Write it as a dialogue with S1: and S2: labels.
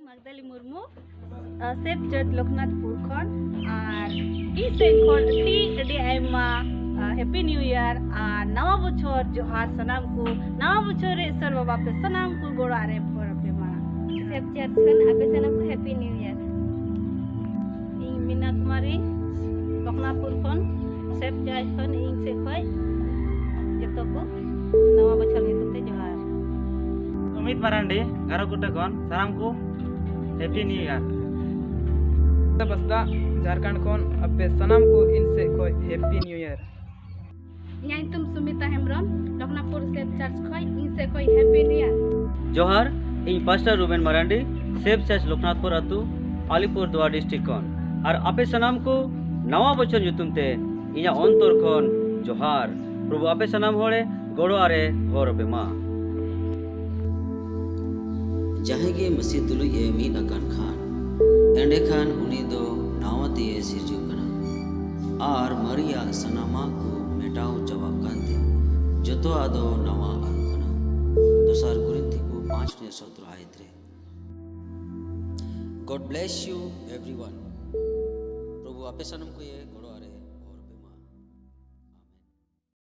S1: Magdali Murmu, Sep Church Loknathpur khon ar I sen khon adi aima Happy New Year ar nawa bochor johar sanam ko nawa bochor re sar baba pe sanam ko gora are phor pe ma
S2: Sep Church khon ape sanam ko Happy New Year.
S1: ing Mina Kumari Loknathpur khon Sep Church khon ing se khoi joto ko nawa bochor nyutum te johar.
S3: Sumit Marandi, Garakutta kon, salam ku Happy New Year.
S4: बसदा Jharkhand खोन अबे सनम को इनसे कोई happy new year
S1: Inyai tum Sumita Hembrom Loknathpur Sep Church khoi ing se khoi Happy New Year.
S5: जोहार इन pastor Ruben Marandi safe church Loknathpur अतु Alipurduar district कोन और आपे सनाम को नवा बचन जुतुम ते इया अंतर कोन जोहार प्रभु आपे सनाम होड़े गोड़ो आरे होर पे मा
S6: जहाँ के मसीह तुलुई ए मीन अकान खान एंडे खान उनी दो नावती ए सिरजू कना आर मरिया सनामा को मेटाओ जवाब कांते जतो आदो नवा आरु कना दोसार कुरिन्थी को 5 ने 17 आयत रे God bless you everyone प्रभु आपे सनम को ये